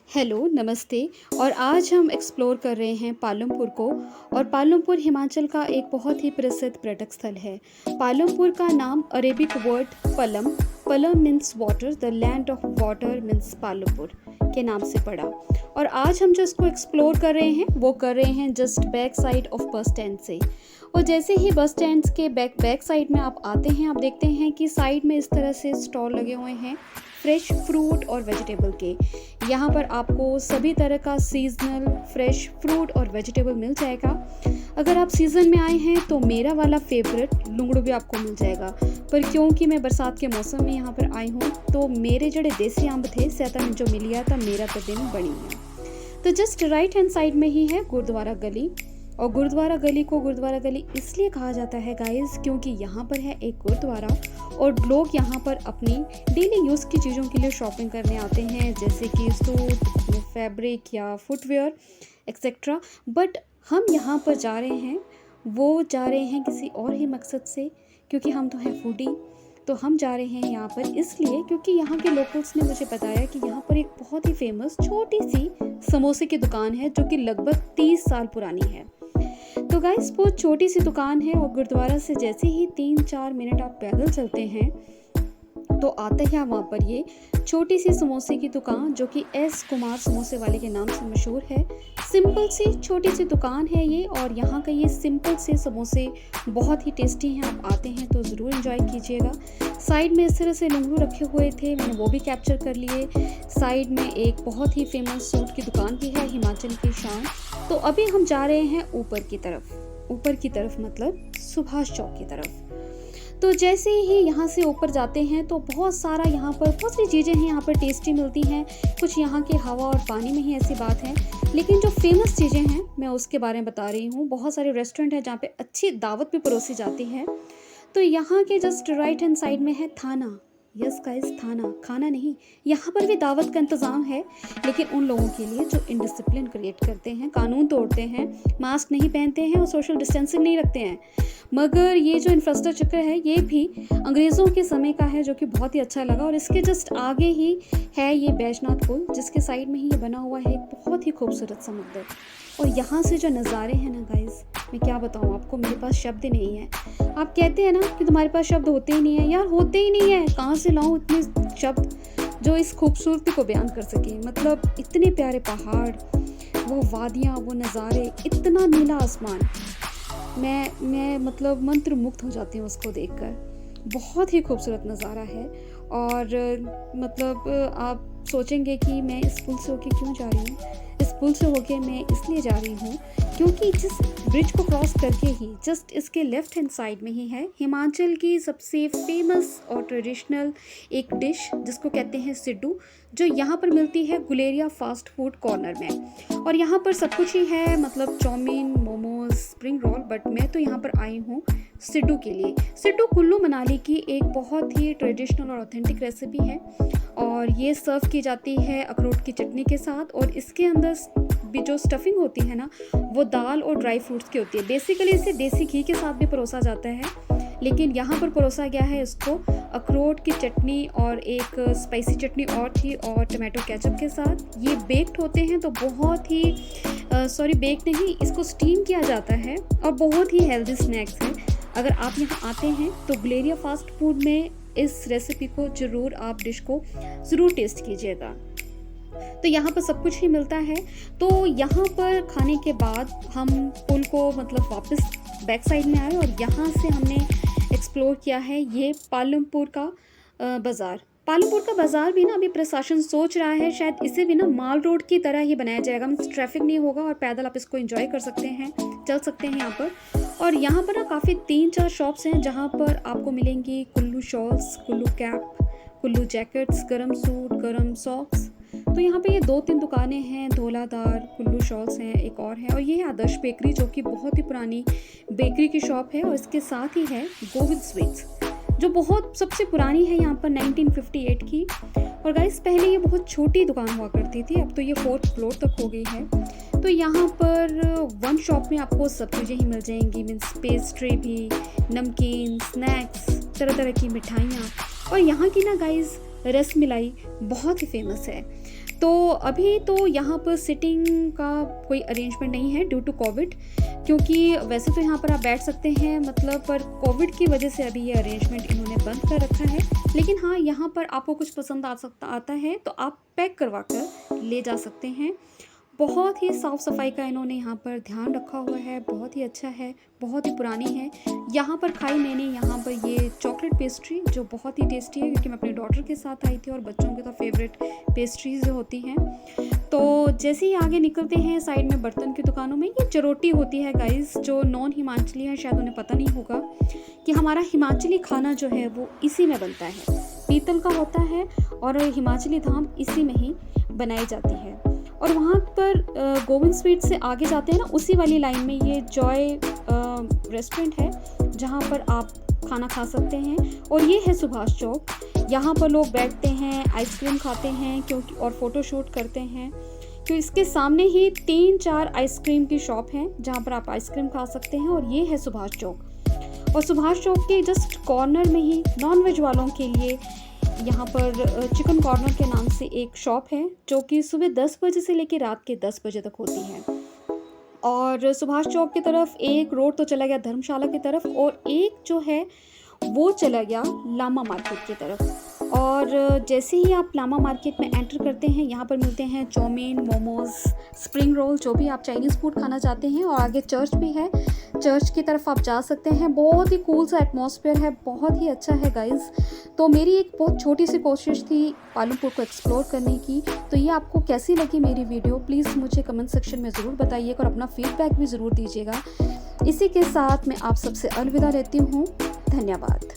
Hello, नमस्ते। और आज हम एक्सप्लोर कर रहे हैं पालमपुर को। और पालमपुर हिमाचल का एक बहुत ही प्रसिद्ध पर्यटक स्थल है। पालमपुर का नाम अरेबिक वर्ड पलम, पलम means water, the land of water means Palampur के नाम से पड़ा। और आज हम जो इसको एक्सप्लोर कर रहे हैं वो कर रहे हैं just back side of bus stand से। और जैसे ही बस स्टैंड के बैक साइड में आप आते हैं, आप देखते हैं कि साइड में इस तरह से स्टॉल लगे हुए हैं फ्रेश फ्रूट और वेजिटेबल के। यहाँ पर आपको सभी तरह का सीजनल फ्रेश फ्रूट और वेजिटेबल मिल जाएगा। अगर आप सीज़न में आए हैं तो मेरा वाला फेवरेट लुंगड़ू भी आपको मिल जाएगा। पर क्योंकि मैं बरसात के मौसम में यहाँ पर आई हूँ तो मेरे जड़े देसी अंब थे सेता में जो मिलिया था मेरा तो दिन बनी है। तो जस्ट राइट हैंड साइड में ही है गुरुद्वारा गली। और गुरुद्वारा गली को गुरुद्वारा गली इसलिए कहा जाता है गाइस क्योंकि यहाँ पर है एक गुरुद्वारा और लोग यहाँ पर अपनी डेली यूज़ की चीज़ों के लिए शॉपिंग करने आते हैं, जैसे कि सूट, फैब्रिक या फुटवेयर एक्सेट्रा। बट हम यहाँ पर जा रहे हैं, वो जा रहे हैं किसी और ही मकसद से, क्योंकि हम तो हैं फूडी। तो हम जा रहे हैं यहाँ पर इसलिए क्योंकि यहाँ के लोकल्स ने मुझे बताया कि यहाँ पर एक बहुत ही फेमस छोटी सी समोसे की दुकान है जो कि लगभग 30 साल पुरानी है। तो गाइस वो छोटी सी दुकान है और गुरुद्वारा से जैसे ही 3-4 मिनट आप पैदल चलते हैं तो आता है वहाँ पर ये छोटी सी समोसे की दुकान जो कि एस कुमार समोसे वाले के नाम से मशहूर है। सिंपल सी छोटी सी दुकान है ये और यहाँ का ये सिंपल से समोसे बहुत ही टेस्टी हैं। आप आते हैं तो ज़रूर एंजॉय कीजिएगा। साइड में इस तरह से लुंगड़ू रखे हुए थे, मैंने वो भी कैप्चर कर लिए। साइड में एक बहुत ही फेमस सूट की दुकान भी है, हिमाचल की शान। तो अभी हम जा रहे हैं ऊपर की तरफ मतलब सुभाष चौक की तरफ। तो जैसे ही यहाँ से ऊपर जाते हैं तो बहुत सारा यहाँ पर बहुत सी चीज़ें हैं यहाँ पर टेस्टी मिलती हैं। कुछ यहाँ के हवा और पानी में ही ऐसी बात है, लेकिन जो फेमस चीज़ें हैं मैं उसके बारे में बता रही हूँ। बहुत सारे रेस्टोरेंट हैं जहाँ पे अच्छी दावत भी परोसी जाती है। तो यहाँ के जस्ट राइट हैंड साइड में है थाना। यस गाइस, थाना, खाना नहीं। यहाँ पर भी दावत का इंतज़ाम है, लेकिन उन लोगों के लिए जो इनडिसिप्लिन क्रिएट करते हैं, कानून तोड़ते हैं, मास्क नहीं पहनते हैं और सोशल डिस्टेंसिंग नहीं रखते हैं। मगर ये जो इंफ्रास्ट्रक्चर है ये भी अंग्रेज़ों के समय का है, जो कि बहुत ही अच्छा लगा। और इसके जस्ट आगे ही है ये बैजनाथ पुल, जिसके साइड में ही ये बना हुआ है एक बहुत ही खूबसूरत सा मंदिर। और यहाँ से जो नज़ारे हैं ना गाइस, मैं क्या बताऊँ आपको, मेरे पास शब्द ही नहीं है। आप कहते हैं ना कि तुम्हारे पास शब्द होते ही नहीं है, यार होते ही नहीं है। कहाँ से लाऊं इतने शब्द जो इस खूबसूरती को बयान कर सके। मतलब इतने प्यारे पहाड़, वो वादियाँ, वो नज़ारे, इतना नीला आसमान, मैं मतलब मंत्र मुग्ध हो जाती हूँ उसको देखकर। बहुत ही खूबसूरत नज़ारा है। और मतलब आप सोचेंगे कि मैं इस पुल से होके क्यों जा रही हूँ। इस पुल से होके मैं इसलिए जा रही हूँ क्योंकि जिस ब्रिज को क्रॉस करके ही जस्ट इसके लेफ्ट हैंड साइड में ही है हिमाचल की सबसे फेमस और ट्रेडिशनल एक डिश जिसको कहते हैं सिड्डू, जो यहाँ पर मिलती है गुलेरिया फास्ट फूड कॉर्नर में। और यहाँ पर सब कुछ ही है, मतलब chow mein, momos, spring roll. But मैं तो यहाँ पर आई हूँ सिड्डू के लिए। सिड्डू कुल्लू मनाली की एक बहुत ही ट्रेडिशनल और ऑथेंटिक रेसिपी है और ये सर्व की जाती है अखरोट की चटनी के साथ। और इसके अंदर भी जो स्टफिंग होती है ना, वो दाल और ड्राई फ्रूट्स की होती है। बेसिकली इसे देसी घी के साथ भी परोसा जाता है, लेकिन यहाँ पर परोसा गया है इसको अखरोट की चटनी और एक स्पाइसी चटनी और थी और टमाटो केचप के साथ। ये बेक्ड होते हैं तो बहुत ही बेक नहीं, इसको स्टीम किया जाता है और बहुत ही हेल्दी स्नैक्स है। अगर आप यहाँ आते हैं तो गुलेरिया फास्ट फूड में इस रेसिपी को ज़रूर, आप डिश को ज़रूर टेस्ट कीजिएगा। तो यहाँ पर सब कुछ ही मिलता है। तो यहाँ पर खाने के बाद हम पुल को मतलब वापस बैक साइड में आए और यहाँ से हमने एक्सप्लोर किया है ये पालमपुर का बाज़ार। पालमपुर का बाज़ार भी ना अभी प्रशासन सोच रहा है शायद इसे भी ना माल रोड की तरह ही बनाया जाएगा। मीन्स ट्रैफिक नहीं होगा और पैदल आप इसको एंजॉय कर सकते हैं, चल सकते हैं यहाँ पर। और यहाँ पर ना काफ़ी 3-4 शॉप्स हैं जहाँ पर आपको मिलेंगी Kullu shawls, Kullu cap, Kullu jackets, गरम सूट, गरम सॉक्स। तो यहाँ पे ये 2-3 दुकानें हैं, धौलाधार, कुल्लू शॉल्स हैं, एक और है। और ये है आदर्श बेकरी जो कि बहुत ही पुरानी बेकरी की शॉप है। और इसके साथ ही है गोविंद स्वीट्स जो बहुत सबसे पुरानी है यहाँ पर 1958 की। और गाइस पहले ये बहुत छोटी दुकान हुआ करती थी, अब तो ये 4th फ्लोर तक हो गई है। तो यहाँ पर वन शॉप में आपको सब चीज़ें ही मिल जाएंगी। मीन्स पेस्ट्री भी, नमकीन, स्नैक्स, तरह तरह की मिठाइयाँ। और यहाँ की ना गाइस रस मलाई बहुत ही फेमस है। तो अभी तो यहाँ पर सिटिंग का कोई अरेंजमेंट नहीं है ड्यू टू कोविड, क्योंकि वैसे तो यहाँ पर आप बैठ सकते हैं मतलब, पर कोविड की वजह से अभी ये अरेंजमेंट इन्होंने बंद कर रखा है। लेकिन हाँ, यहाँ पर आपको कुछ पसंद आता है तो आप पैक करवा कर ले जा सकते हैं। बहुत ही साफ़ सफाई का इन्होंने यहाँ पर ध्यान रखा हुआ है, बहुत ही अच्छा है, बहुत ही पुरानी है। यहाँ पर खाई मैंने यहाँ पर ये चॉकलेट पेस्ट्री जो बहुत ही टेस्टी है, क्योंकि मैं अपने डॉटर के साथ आई थी और बच्चों के तो फेवरेट पेस्ट्रीज होती हैं। तो जैसे ही आगे निकलते हैं साइड में बर्तन की दुकानों में, ये चरोटी होती है गाइस। जो नॉन हिमाचली हैं शायद उन्हें पता नहीं होगा कि हमारा हिमाचली खाना जो है वो इसी में बनता है, पीतल का होता है और हिमाचली धाम इसी में ही बनाई जाती है। और वहाँ पर गोविंद स्वीट से आगे जाते हैं ना, उसी वाली लाइन में ये जॉय रेस्टोरेंट है जहाँ पर आप खाना खा सकते हैं। और ये है सुभाष चौक, यहाँ पर लोग बैठते हैं, आइसक्रीम खाते हैं क्योंकि और फ़ोटो शूट करते हैं। तो इसके सामने ही 3-4 आइसक्रीम की शॉप हैं जहाँ पर आप आइसक्रीम खा सकते हैं। और ये है सुभाष चौक, और सुभाष चौक के जस्ट कॉर्नर में ही नॉनवेज वालों के लिए यहाँ पर चिकन कॉर्नर के नाम से एक शॉप है जो कि सुबह 10 बजे से लेकर रात के 10 बजे तक होती है। और सुभाष चौक की तरफ एक रोड तो चला गया धर्मशाला की तरफ, और एक जो है वो चला गया लामा मार्केट की तरफ। और जैसे ही आप लामा मार्केट में एंटर करते हैं, यहाँ पर मिलते हैं चाउमीन, मोमोज, स्प्रिंग रोल, जो भी आप चाइनीज़ फूड खाना चाहते हैं। और आगे चर्च भी है, चर्च की तरफ आप जा सकते हैं। बहुत ही कूल सा एटमॉस्फेयर है, बहुत ही अच्छा है गाइस। तो मेरी एक बहुत छोटी सी कोशिश थी पालमपुर को एक्सप्लोर करने की। तो ये आपको कैसी लगी मेरी वीडियो, प्लीज़ मुझे कमेंट सेक्शन में ज़रूर बताइएगा और अपना फीडबैक भी ज़रूर दीजिएगा। इसी के साथ मैं आप सबसे अलविदा लेती हूँ। धन्यवाद।